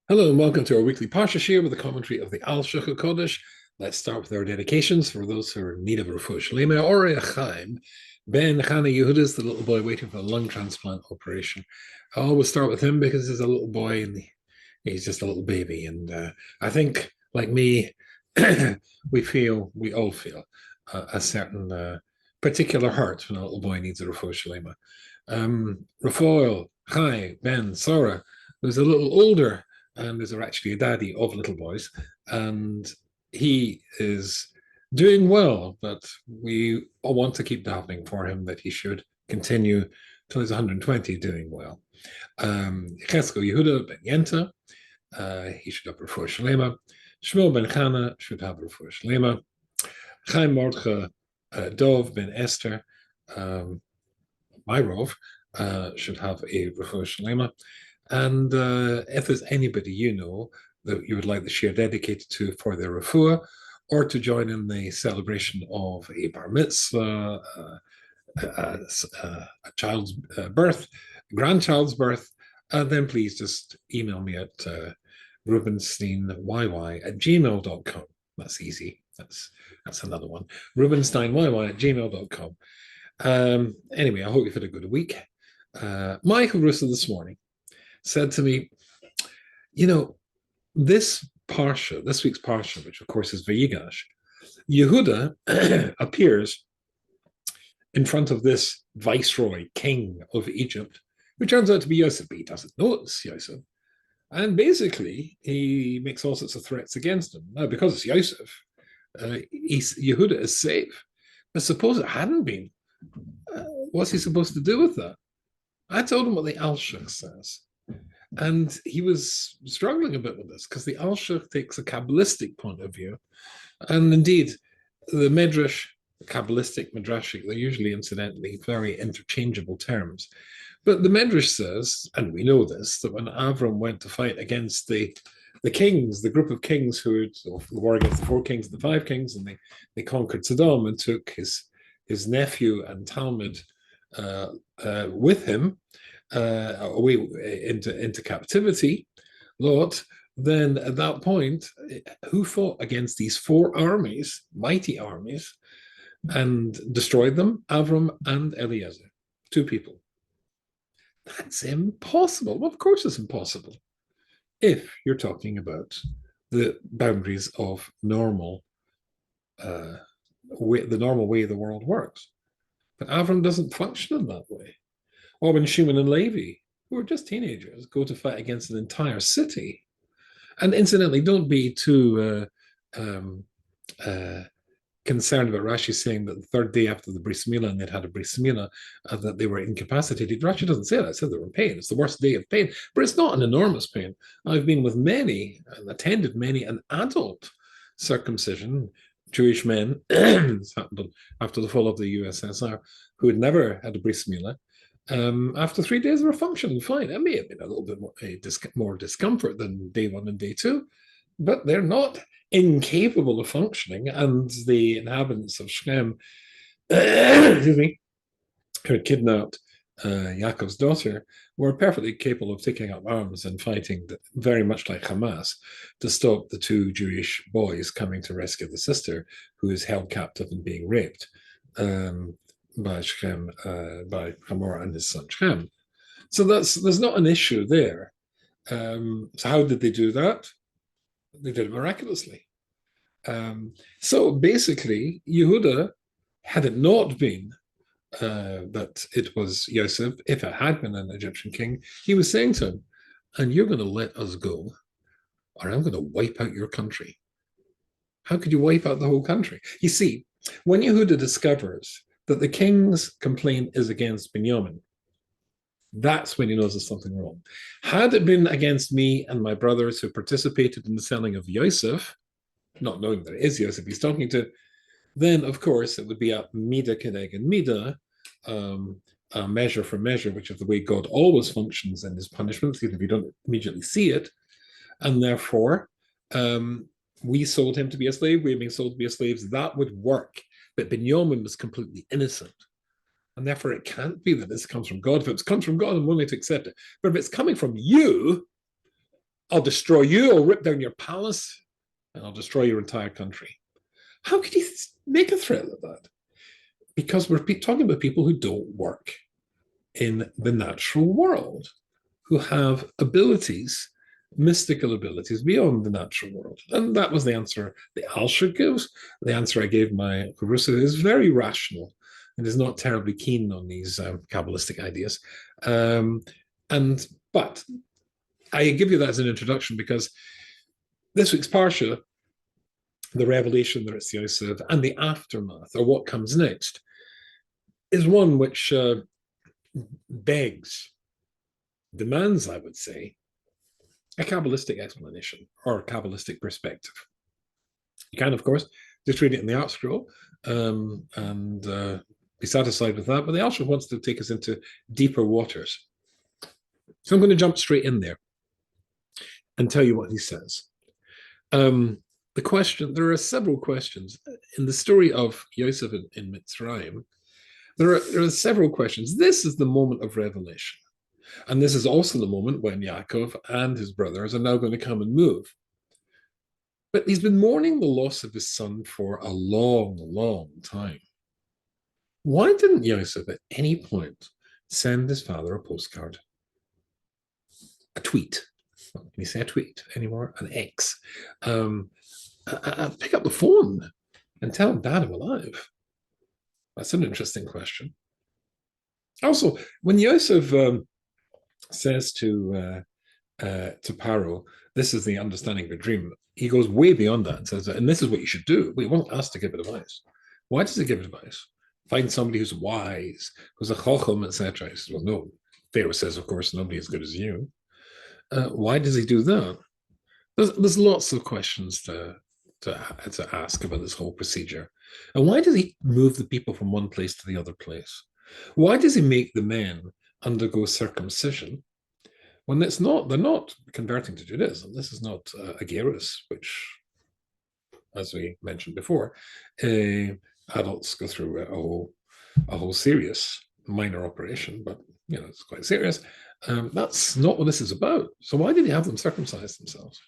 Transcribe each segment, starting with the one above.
Hello and welcome to our weekly Parshas here with a commentary of the Alshich. Let's start with our dedications for those who are in need of refuah shlema or a chaim. Ben Chana Yehudis, the little boy waiting for a lung transplant operation. I always start with him because he's a little boy and he's just a little baby. And I think, like me, we all feel a certain particular hurt when a little boy needs a refuah shlema. Rafael, Chai, Ben, Sora, who's a little older and is actually a daddy of little boys, and he is doing well, but we all want to keep davening for him that he should continue till he's 120 doing well. Chesko Yehuda ben Yenta, he should have refuah shlema. Shmuel ben Chana should have refuah shlema. Chaim Mordcha Dov ben Esther, my Rov, should have a refuah shlema. And if there's anybody you know that you would like the share dedicated to for their refuah, or to join in the celebration of a bar mitzvah, a child's birth, a grandchild's birth, then please just email me at rubensteinyy@gmail.com. That's easy. That's another one. rubensteinyy@gmail.com. Anyway, I hope you've had a good week. Michael Russo this morning said to me, this week's Parsha, which of course is Vayigash, Yehuda appears in front of this viceroy, king of Egypt, who turns out to be Yosef, but he doesn't know it's Yosef. And basically, he makes all sorts of threats against him. Now, because it's Yosef, Yehuda is safe. But suppose it hadn't been, what's he supposed to do with that? I told him what the Alshich says. And he was struggling a bit with this because the Alshich takes a Kabbalistic point of view. And indeed, the Midrash, the Kabbalistic, Midrashic, they're usually, incidentally, very interchangeable terms. But the Midrash says, and we know this, that when Avram went to fight against the kings, the group of kings who had the war against the 4 kings and the 5 kings, and they conquered Sodom and took his nephew and Talmud with him, away into captivity, Lot, then at that point, who fought against these 4 armies, mighty armies, and destroyed them? Avram and Eliezer, 2 people. That's impossible. Well, of course it's impossible if you're talking about the boundaries of the normal way the world works. But Avram doesn't function in that way. Or when Shimon and Levi, who are just teenagers, go to fight against an entire city. And incidentally, don't be too concerned about Rashi saying that the 3rd day after the Bris Milah, and they'd had a Bris Milah, that they were incapacitated. Rashi doesn't say that. It said they were in pain. It's the worst day of pain, but it's not an enormous pain. I've been with many and attended many an adult circumcision, Jewish men, it's happened after the fall of the USSR, who had never had a Bris Milah. After 3 days, they were functioning fine. It may have been a little bit more discomfort than day 1 and day 2, but they're not incapable of functioning. And the inhabitants of Shechem, excuse me, who had kidnapped Yaakov's daughter, were perfectly capable of taking up arms and fighting, very much like Hamas, to stop the 2 Jewish boys coming to rescue the sister, who is held captive and being raped by Shechem, by Hamor and his son Shechem. So there's not an issue there. So how did they do that? They did it miraculously. So basically, Yehuda, had it not been that it was Yosef, if it had been an Egyptian king, he was saying to him, and you're going to let us go, or I'm going to wipe out your country. How could you wipe out the whole country? You see, when Yehuda discovers that the king's complaint is against Binyamin, that's when he knows there's something wrong. Had it been against me and my brothers who participated in the selling of Yosef, not knowing that it is Yosef he's talking to, then of course it would be a mida keneged mida, a measure for measure, which is the way God always functions in his punishments, even if you don't immediately see it. And therefore, we sold him to be a slave, we were being sold to be as slaves, that would work. But Binyamin was completely innocent. And therefore, it can't be that this comes from God. If it comes from God, I'm willing to accept it. But if it's coming from you, I'll destroy you, I'll rip down your palace, and I'll destroy your entire country. How could he make a threat like that? Because we're talking about people who don't work in the natural world, who have abilities, mystical abilities beyond the natural world. And that was the answer the Alshich gives. The answer I gave my Russo is very rational and is not terribly keen on these Kabbalistic ideas. But I give you that as an introduction because this week's Parsha, the revelation that it's Yosef, and the aftermath, or what comes next, is one which demands, I would say, a Kabbalistic explanation or a Kabbalistic perspective. You can, of course, just read it in the Art Scroll and be satisfied with that, but the Alshich wants to take us into deeper waters. So I'm going to jump straight in there and tell you what he says. There are several questions in the story of Yosef in Mitzrayim. There are several questions. This is the moment of revelation. And this is also the moment when Yaakov and his brothers are now going to come and move. But he's been mourning the loss of his son for a long, long time. Why didn't Yosef at any point send his father a postcard? A tweet. Well, can you say a tweet anymore? An X. Pick up the phone and tell him, Dad, I'm alive. That's an interesting question. Also, when Yosef says to Paro, this is the understanding of a dream, he goes way beyond that and says, and this is what you should do. We won't ask to give advice. Why does he give advice? Find somebody who's wise, who's a chochem, etc. He says, well, no. Pharaoh says, of course, nobody as good as you. Why does he do that? There's lots of questions to ask about this whole procedure. And why does he move the people from one place to the other place? Why does he make the men undergo circumcision when they're not converting to Judaism? This is not a gerus, which, as we mentioned before, adults go through a whole serious minor operation, but it's quite serious. That's not what this is about. So why did he have them circumcise themselves?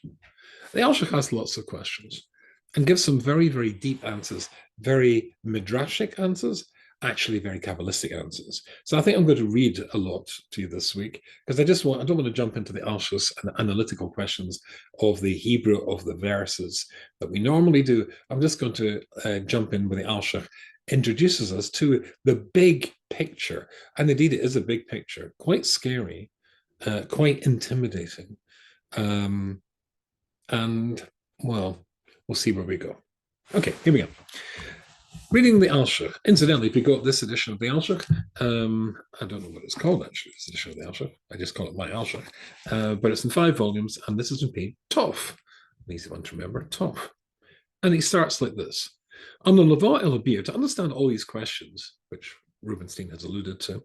The Alshich asks lots of questions and gives some very, very deep answers, very midrashic answers, actually very Kabbalistic answers. So I think I'm going to read a lot to you this week because I don't want to jump into the Alshich and analytical questions of the Hebrew of the verses that we normally do. I'm just going to jump in with the Alshich introduces us to the big picture. And indeed, it is a big picture, quite scary, quite intimidating. And, well, we'll see where we go. Okay, here we go. Reading the Alshich. Incidentally, if you got this edition of the Alshich, I don't know what it's called, actually, this edition of the Alshich. I just call it my Alshich. But it's in 5 volumes, and this is in paid Tov. An easy one to remember, Tov. And he starts like this. On the Levah Elabir, to understand all these questions, which Rubenstein has alluded to,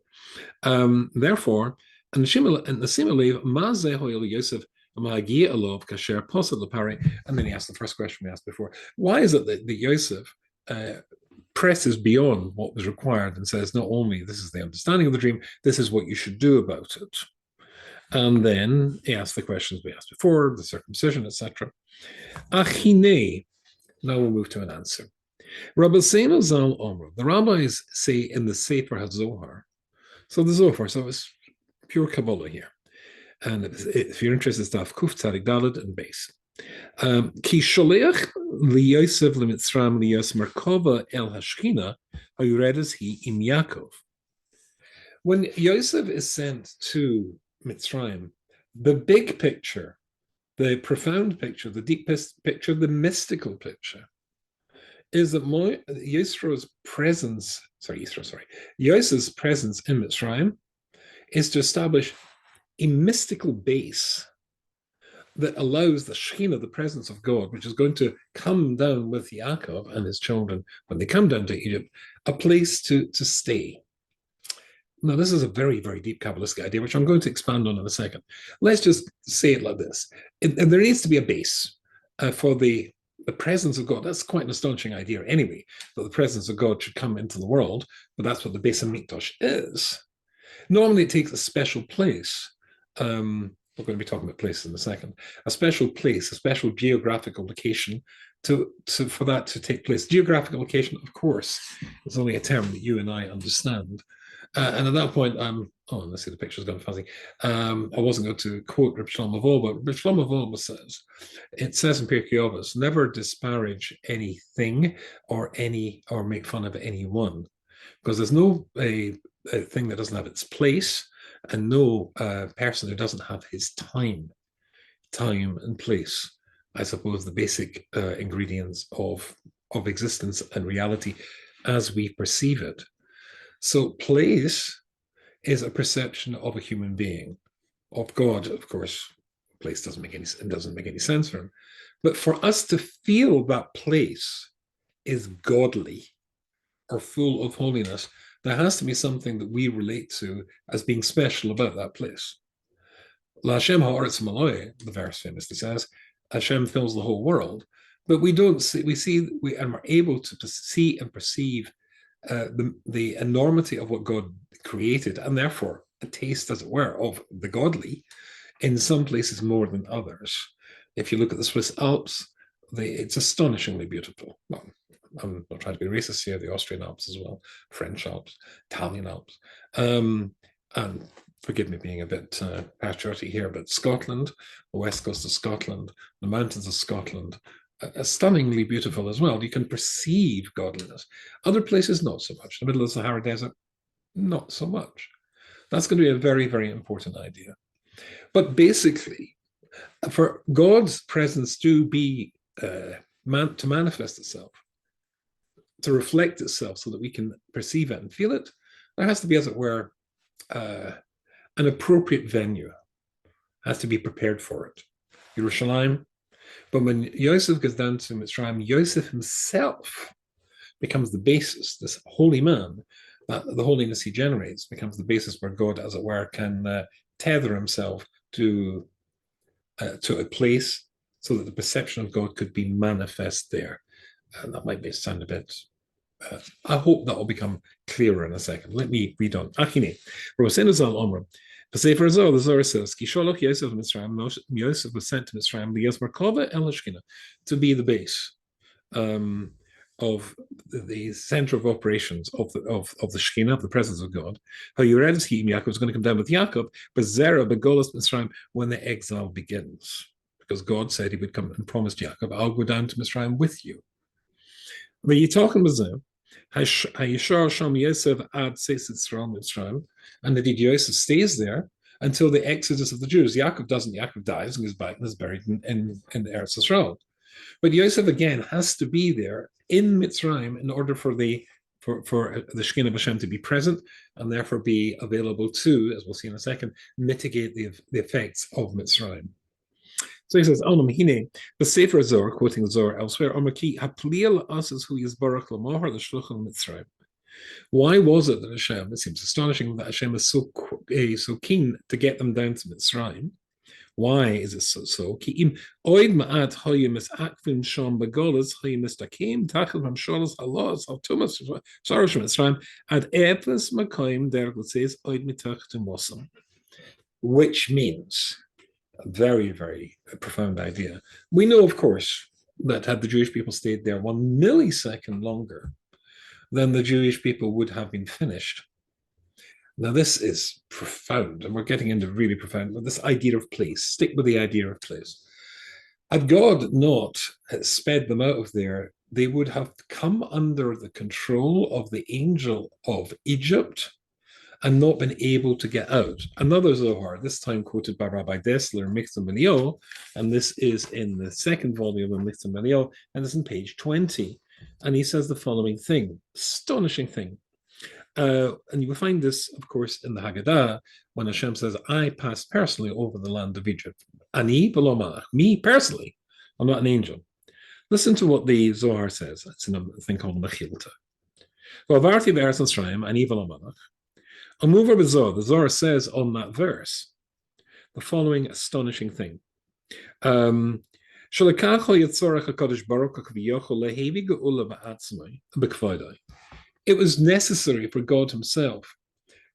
therefore, and the same Alev, Mazeh Hoyel Yosef, and then he asked the first question we asked before. Why is it that Yosef presses beyond what was required and says, not only this is the understanding of the dream, this is what you should do about it. And then he asked the questions we asked before, the circumcision, etc. Achine. Now we'll move to an answer. Rabbi Seinu Zal Omer. The rabbis say in the Sefer HaZohar. So the Zohar, so it's pure Kabbalah here. And if you're interested in stuff, Kuf Tzadik Daled and Beis. Ki sholeach liYosef lemitzrayim liyos merkava el hashchina hayuredes he im Yaakov. When Yosef is sent to Mitzrayim, the big picture, the profound picture, the deepest picture, the mystical picture, is that Yosef's presence in Mitzrayim is to establish a mystical base that allows the Shekhinah, the presence of God, which is going to come down with Yaakov and his children when they come down to Egypt, a place to stay. Now, this is a very, very deep Kabbalistic idea, which I'm going to expand on in a second. Let's just say it like this. And there needs to be a base for the presence of God. That's quite an astonishing idea anyway, that the presence of God should come into the world, but that's what the Beis HaMikdash is. Normally, it takes a special place we're going to be talking about places in a second, a special place, a special geographical location for that to take place. Geographical location, of course, is only a term that you and I understand. And at that point, let's see, the picture's gone fuzzy. I wasn't going to quote Reb Shlomo Vol, but Reb Shlomo Vol says, it says in Pirkei Avos, never disparage anything or make fun of anyone, because there's no a thing that doesn't have its place, and no person who doesn't have his time and place. I suppose the basic ingredients of existence and reality as we perceive it. So place is a perception of a human being. Of God, of course, place doesn't make any sense for him. But for us to feel that place is godly or full of holiness, there has to be something that we relate to as being special about that place. La Hashem ha'aretz maloi, the verse famously says, Hashem fills the whole world, but we don't see, and we're able to see and perceive the enormity of what God created, and therefore a taste, as it were, of the godly in some places more than others. If you look at the Swiss Alps, it's astonishingly beautiful. Well, I'm not trying to be racist here, the Austrian Alps as well, French Alps, Italian Alps. And forgive me being a bit patriotic here, but Scotland, the west coast of Scotland, the mountains of Scotland, stunningly beautiful as well. You can perceive godliness. Other places, not so much. The middle of the Sahara Desert, not so much. That's going to be a very, very important idea. But basically, for God's presence to be to manifest itself, to reflect itself so that we can perceive it and feel it, there has to be, as it were, an appropriate venue. Has to be prepared for it. Yerushalayim. But when Yosef goes down to Mitzrayim, Yosef himself becomes the basis, this holy man, the holiness he generates becomes the basis where God, as it were, can tether himself to a place so that the perception of God could be manifest there. And that might sound a bit... I hope that will become clearer in a second. Let me read on. Achine, Rosen Zal Omram. The Sefer Zohar, the Zohar says, Kisholach Yosef Mitzrayim, Yosef was sent to Mitzrayim, Liyas Merkava El Hashkina, to be the base of the center of operations of the Shekhinah, of the presence of God. How Yaakov is going to come down with Yaakov, but Zerah, Begolas Mitzrayim, when the exile begins. Because God said he would come and promised Yaakov, I'll go down to Mitzrayim with you. But you talking about them, Hayishar Sham Yosef ad Seisit Mitzrayim, and indeed Yosef stays there until the exodus of the Jews. Yaakov doesn't. Yaakov dies and goes back and is buried in Eretz Yisrael. But Yosef again has to be there in Mitzrayim in order for the Shekhinah of Hashem to be present and therefore be available to, as we'll see in a second, mitigate the effects of Mitzrayim. So he says, the Sefer Zohar, quoting the Zohar elsewhere, why was it that Hashem, it seems astonishing that Hashem is so keen to get them down to Mitzrayim? Why is it so? Which means a very, very profound idea. We know, of course, that had the Jewish people stayed there 1 millisecond longer, then the Jewish people would have been finished. Now, this is profound, and we're getting into really profound, but this idea of place. Stick with the idea of place. Had God not sped them out of there, they would have come under the control of the angel of Egypt and not been able to get out. Another Zohar, this time quoted by Rabbi Dessler, Michtam Eliyahu, and this is in the second volume of Michtam Eliyahu, and it's on page 20. And he says the following thing, astonishing thing. And you will find this, of course, in the Haggadah, when Hashem says, I passed personally over the land of Egypt. Ani v'lo malach, me personally, I'm not an angel. Listen to what the Zohar says. It's in a thing called Mechilta. V'avarti v'eretz Mitzrayim, ani v'lo malach. Amuvar b'Zohar, the Zohar says on that verse, the following astonishing thing. It was necessary for God himself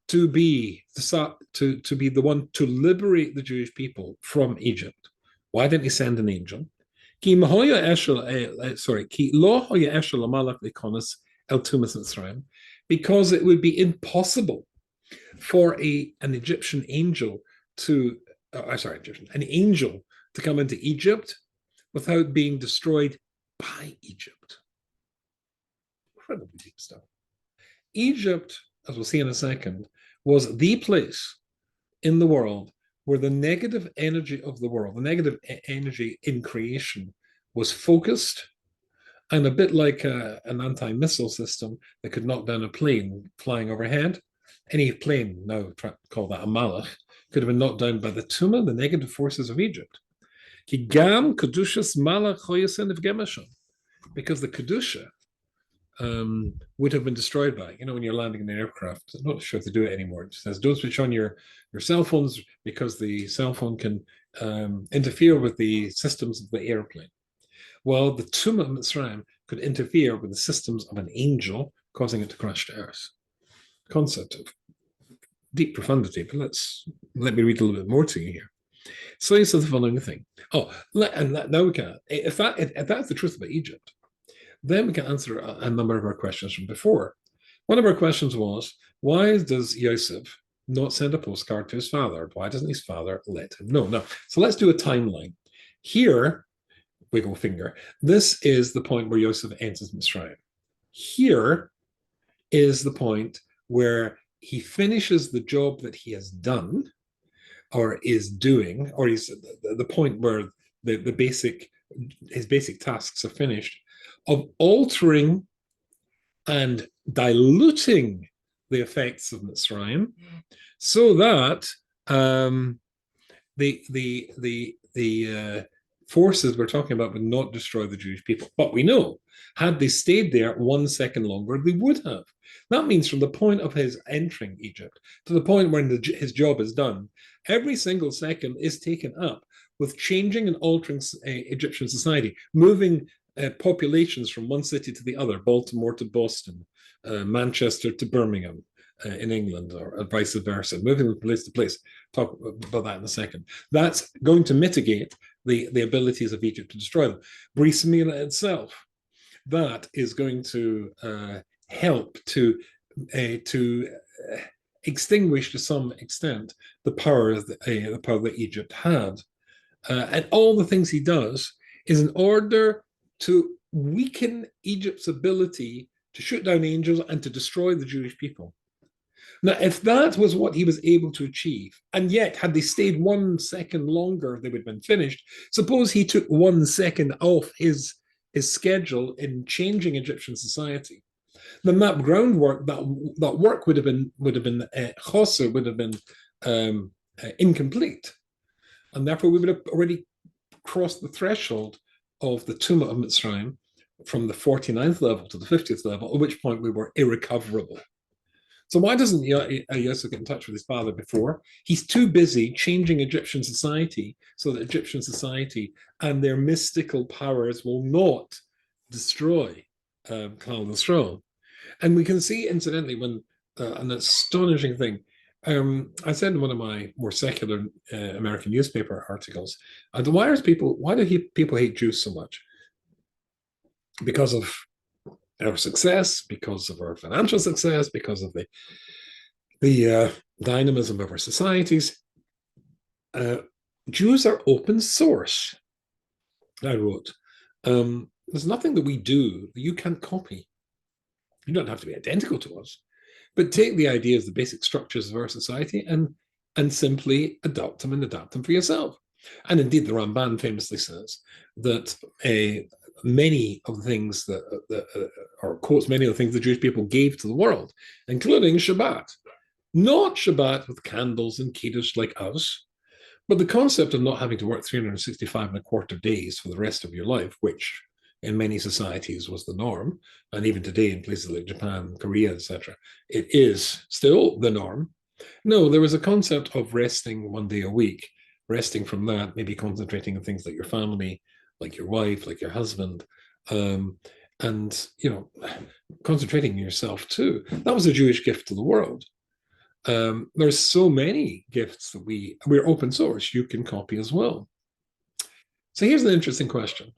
to be the one to liberate the Jewish people from Egypt. Why didn't he send an angel? Ki lo hoya eshel amalek lekonos el tumas Mitzrayim, because it would be impossible for an Egyptian angel to, an angel to come into Egypt without being destroyed by Egypt. Incredibly deep stuff. Egypt, as we'll see in a second, was the place in the world where the negative energy of the world, the negative energy in creation, was focused, and a bit like an anti-missile system that could knock down a plane flying overhead. Any plane, now call that a malach, could have been knocked down by the tuma, the negative forces of Egypt. Because the kedusha would have been destroyed by, when you're landing in an aircraft, I'm not sure if they do it anymore. It says, don't switch on your cell phones because the cell phone can interfere with the systems of the airplane. Well, the Tumah of Mitzrayim could interfere with the systems of an angel, causing it to crash to earth. Concept of deep profundity, but let me read a little bit more to you here. So he says the following thing. Now we can, if that's the truth about Egypt, then we can answer a number of our questions from before. One of our questions was, why does Yosef not send a postcard to his father? Why doesn't his father let him know? No. So let's do a timeline. Here, wiggle finger, this is the point where Yosef enters Mitzrayim. Here is the point where he finishes the job that he has done or is doing, or he's the point where his basic tasks are finished, of altering and diluting the effects of Mitzrayim, so that the forces we're talking about would not destroy the Jewish people. But we know, had they stayed there 1 second longer, they would have. That means from the point of his entering Egypt to the point when his job is done, every single second is taken up with changing and altering Egyptian society, moving populations from one city to the other, Baltimore to Boston, Manchester to Birmingham in England, or vice versa, moving from place to place. Talk about that in a second. That's going to mitigate the abilities of Egypt to destroy them. Bris Milah itself, that is going to help to extinguish to some extent the power that Egypt had. And all the things he does is in order to weaken Egypt's ability to shoot down angels and to destroy the Jewish people. Now, if that was what he was able to achieve, and yet had they stayed 1 second longer, they would have been finished. Suppose he took 1 second off his schedule in changing Egyptian society, then that groundwork, that work would have been chosser, would have been incomplete, and therefore we would have already crossed the threshold of the Tumah of Mitzrayim from the 49th level to the 50th level, at which point we were irrecoverable. So why doesn't Yosef get in touch with his father before? He's too busy changing Egyptian society so that Egyptian society and their mystical powers will not destroy Klal Yisrael. And we can see, incidentally, when an astonishing thing, I said in one of my more secular American newspaper articles, why do people hate Jews so much? Because of our success, because of our financial success, because of the dynamism of our societies. Jews are open source, I wrote. There's nothing that we do that you can't copy. You don't have to be identical to us, but take the ideas, the basic structures of our society, and simply adopt them for yourself. And indeed, the Ramban famously says that many of the things or quotes many of the things the Jewish people gave to the world, including Shabbat. Not Shabbat with candles and kiddush like us, but the concept of not having to work 365 and a quarter days for the rest of your life, which in many societies was the norm, and even today in places like Japan, Korea, etc., it is still the norm. No, there was a concept of resting 1 day a week, resting from that, maybe concentrating on things like your family, like your wife, like your husband, and concentrating on yourself too. That was a Jewish gift to the world. There's so many gifts that we're open source. You can copy as well. So here's an interesting question: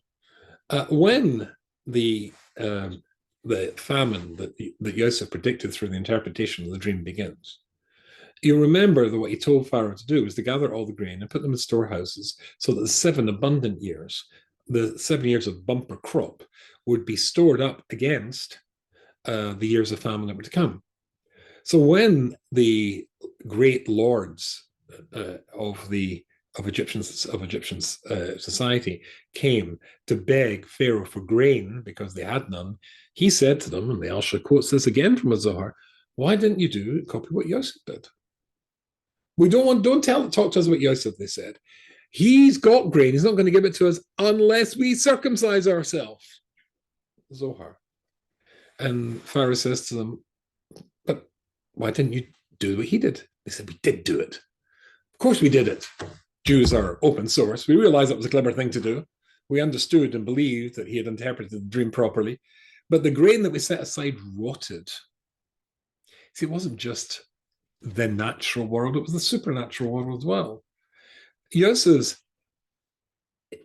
when the um, the famine that Yosef predicted through the interpretation of the dream begins, you remember that what he told Pharaoh to do was to gather all the grain and put them in storehouses so that the 7 abundant years, the 7 years of bumper crop, would be stored up against the years of famine that were to come. So when the great lords of Egyptian society came to beg Pharaoh for grain because they had none, he said to them, and the Alshich quotes this again from a Zohar, "Why didn't you copy what Yosef did? We don't talk to us about Yosef," they said. "He's got grain. He's not going to give it to us unless we circumcise ourselves." Zohar. And Pharaoh says to them, "But why didn't you do what he did?" They said, "We did do it. Of course we did it. Jews are open source. We realized that was a clever thing to do. We understood and believed that he had interpreted the dream properly. But the grain that we set aside rotted." See, it wasn't just the natural world, it was the supernatural world as well. Yosef's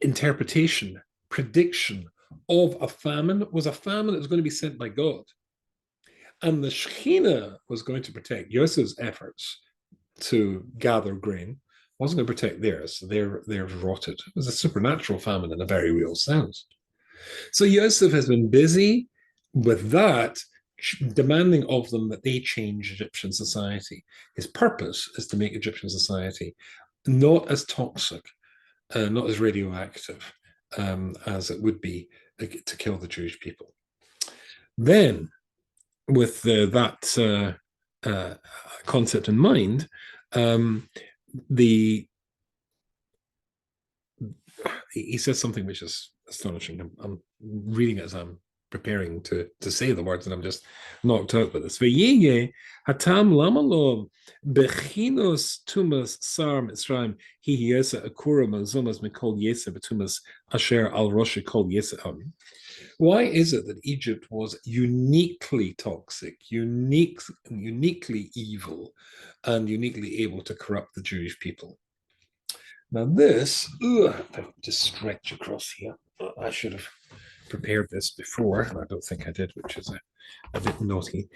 interpretation, prediction of a famine was a famine that was going to be sent by God. And the Shekhinah was going to protect Yosef's efforts to gather grain, wasn't going to protect theirs. Theirs rotted. It was a supernatural famine in a very real sense. So Yosef has been busy with that, demanding of them that they change Egyptian society. His purpose is to make Egyptian society not as toxic, not as radioactive as it would be to kill the Jewish people. Then, with that concept in mind, he says something which is astonishing. I'm reading it as I'm preparing to say the words, and I'm just knocked out with this. V'yeye hatam lama lo bechinos tumas sar mitzrayim hi yesa akura mazonas mikol yesa betumas asher al roshi kol yesa. Why is it that Egypt was uniquely toxic, uniquely evil, and uniquely able to corrupt the Jewish people? Now this, if I just stretch across here, I should have prepared this before, and I don't think I did, which is a bit naughty.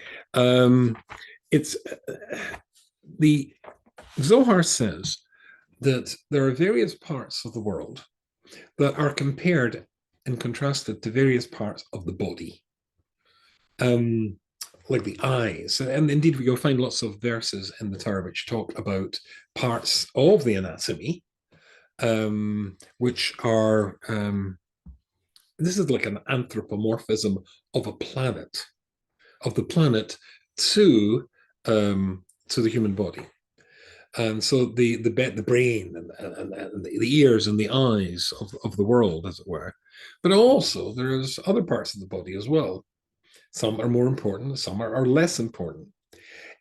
It's the Zohar says that there are various parts of the world that are compared and contrasted to various parts of the body, like the eyes. And indeed, you'll find lots of verses in the Torah which talk about parts of the anatomy, which are this is like an anthropomorphism of a planet, of the planet to the human body. And so the brain and the ears and the eyes of the world, as it were. But also there's other parts of the body as well. Some are more important, some are less important.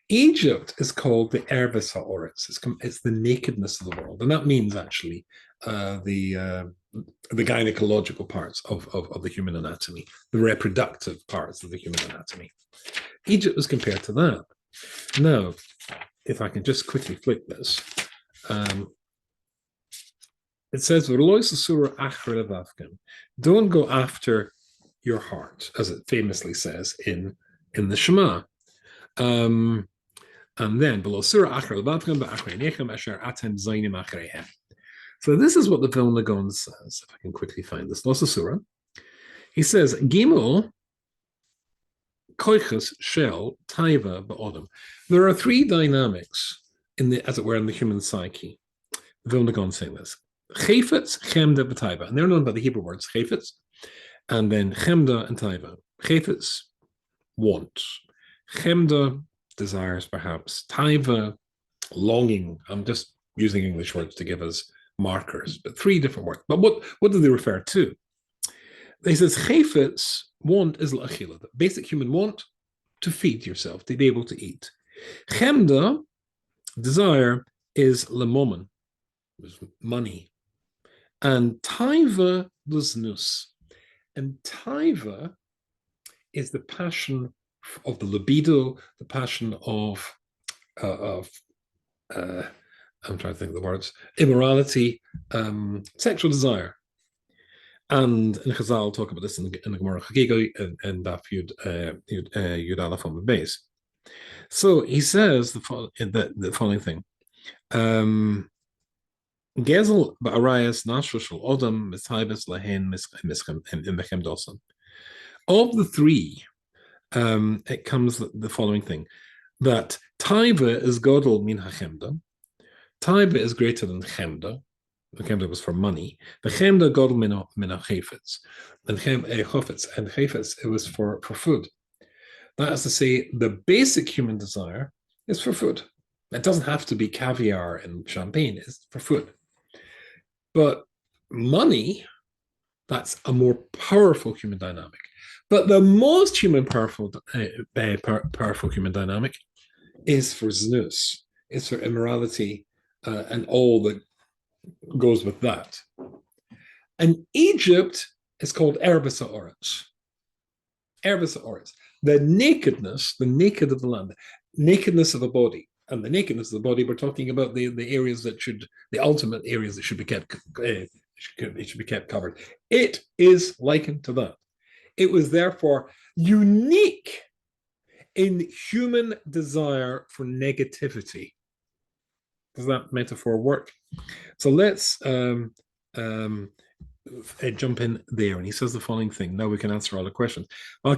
Egypt is called the Ervis Ha'oretz. It's the nakedness of the world. And that means actually the gynecological parts of the human anatomy, the reproductive parts of the human anatomy. Egypt was compared to that. Now, if I can just quickly flick this, it says, don't go after your heart, as it famously says in the Shema. And then below Surah so this is what the Vilna Gaon says, if I can quickly find this. Lost Surah. He says, Gimel koiches shel taiva ba'odam. There are three dynamics as it were, in the human psyche. Vilna Gaon saying this. Chefetz, chemda, b'taiva. And they're known by the Hebrew words chefetz, and then chemda and taiva. Chefetz, want. Chemda, desires perhaps. Taiva, longing. I'm just using English words to give us markers, but three different words. But what do they refer to? He says chefetz, want, is l'achila, the basic human want to feed yourself, to be able to eat. Chemda, desire, is lemomen, money. And taiva, liznus. And taiva is the passion of the libido, the passion of of I'm trying to think of the words, immorality, sexual desire. And in Chazal talk about this in the Gemara Chagiga and Daf Yud Aleph on the base. So he says the following thing. Gezel ba'arayas nashra shel odam mishaibes lahen mechem dosan. Of the three, it comes the following thing, that taiva is godel min hachemda. Taiva is greater than chemda. The chemda was for money. The chemda godel min hachefetz. And chofetz and chefetz, it was for food. That is to say, the basic human desire is for food. It doesn't have to be caviar and champagne, it's for food. But money, that's a more powerful human dynamic. But the most powerful human dynamic is for znus, is for immorality, and all that goes with that. And Egypt is called Erbes Ha'oretz. Erbes Ha'oretz. The nakedness, the naked of the land, nakedness of a body. And the nakedness of the body, we're talking about the areas that the ultimate areas that should be kept covered. It is likened to that. It was therefore unique in human desire for negativity. Does that metaphor work? So let's jump in there. And he says the following thing. Now we can answer all the questions. The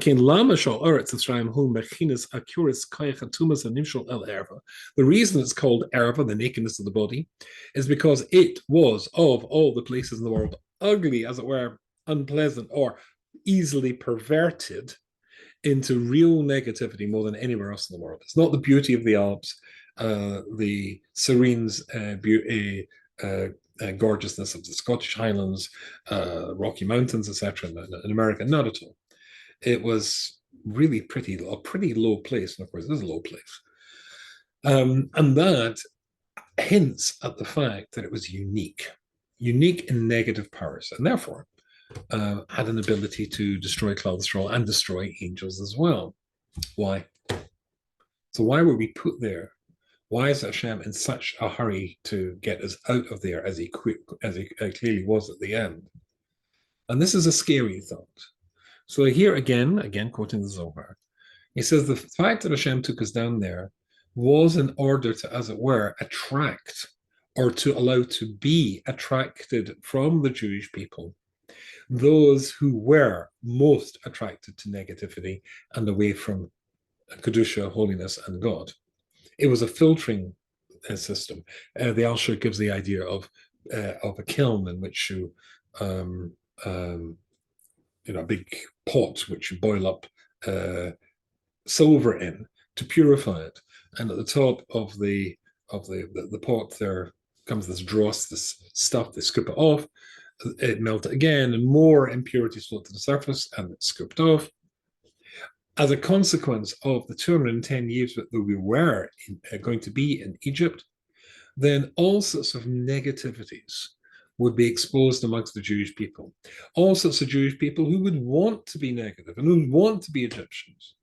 reason it's called erva, the nakedness of the body, is because it was, of all the places in the world, ugly, as it were, unpleasant, or easily perverted into real negativity more than anywhere else in the world. It's not the beauty of the Alps, the serene gorgeousness of the Scottish Highlands, Rocky Mountains, etc. in America. Not at all. It was really a pretty low place, and of course, this is a low place. And that hints at the fact that it was unique in negative powers, and therefore had an ability to destroy cholesterol and destroy angels as well. Why? So why were we put there? Why is Hashem in such a hurry to get us out of there as he clearly was at the end? And this is a scary thought. So here again quoting the Zohar, he says the fact that Hashem took us down there was in order to, as it were, attract, or to allow to be attracted from the Jewish people, those who were most attracted to negativity and away from Kedusha, holiness, and God. It was a filtering system. The Alshich gives the idea of a kiln in which you, a big pot which you boil up silver in to purify it, and at the top of the pot there comes this dross, this stuff. They scoop it off, it melted again, and more impurities float to the surface, and it's scooped off. As a consequence of the 210 years that we were going to be in Egypt, then all sorts of negativities would be exposed amongst the Jewish people. All sorts of Jewish people who would want to be negative and who would want to be Egyptians,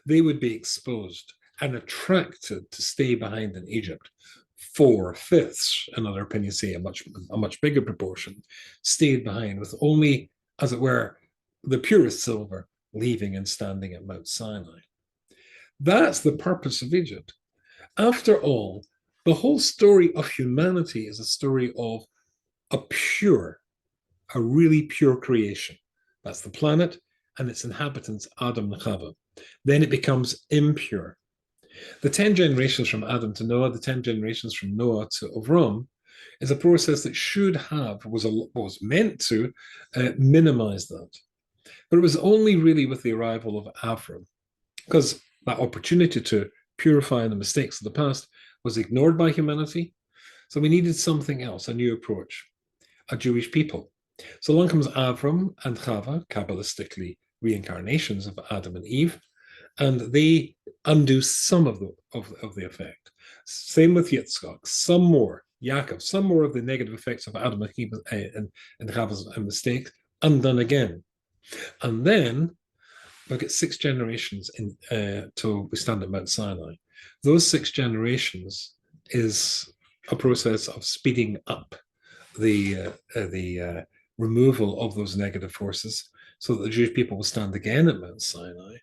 they would be exposed and attracted to stay behind in Egypt. 4/5, in other opinions say a much bigger proportion, stayed behind with only, as it were, the purest silver leaving and standing at Mount Sinai. That's the purpose of Egypt. After all, the whole story of humanity is a story of a really pure creation. That's the planet and its inhabitants, Adam and Chava. Then it becomes impure. The 10 generations from Adam to Noah, the 10 generations from Noah to Avram, is a process that was meant to minimize that. But it was only really with the arrival of Avram, because that opportunity to purify the mistakes of the past was ignored by humanity. So we needed something else, a new approach, a Jewish people. So along comes Avram and Chava, Kabbalistically reincarnations of Adam and Eve, and they undo some of the effect. Same with Yitzchak, some more, Yaakov, some more of the negative effects of Adam and Eve and Chava's mistakes, undone again. And then we'll get 6 generations till we stand at Mount Sinai. Those 6 generations is a process of speeding up the removal of those negative forces so that the Jewish people will stand again at Mount Sinai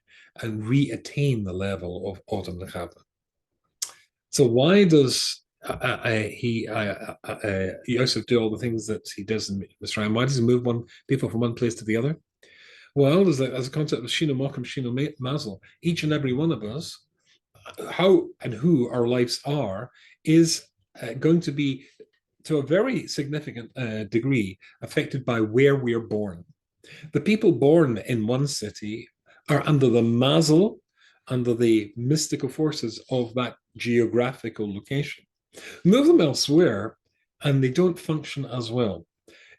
and re-attain the level of Odom Nechava. So why does Yosef do all the things that he does in Mitzrayim? Why does he move people from one place to the other? Well, there's a concept of Shino Mokum, Shino Mazel. Each and every one of us, how and who our lives are, is going to be, to a very significant degree, affected by where we are born. The people born in one city are under the mazel, under the mystical forces of that geographical location. Move them elsewhere, and they don't function as well.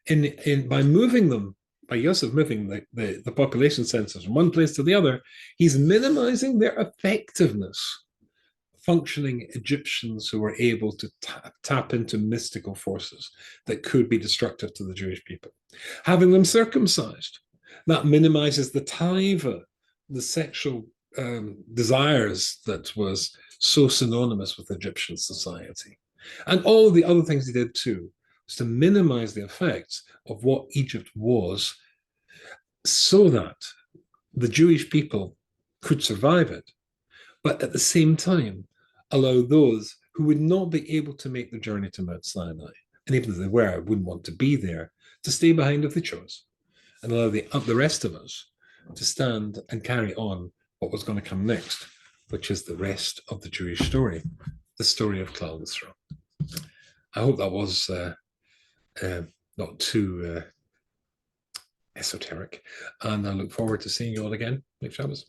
By moving them, by Yosef moving the population census from one place to the other, he's minimizing their effectiveness. Functioning Egyptians who were able to tap into mystical forces that could be destructive to the Jewish people. Having them circumcised, that minimizes the taiva, the sexual desires that was so synonymous with Egyptian society. And all the other things he did too was to minimize the effects of what Egypt was so that the Jewish people could survive it, but at the same time, allow those who would not be able to make the journey to Mount Sinai, and even if they were, wouldn't want to be there, to stay behind if they chose, and allow the rest of us to stand and carry on what was going to come next, which is the rest of the Jewish story, the story of Klal Yisrael. I hope that was not too esoteric, and I look forward to seeing you all again next Shabbos.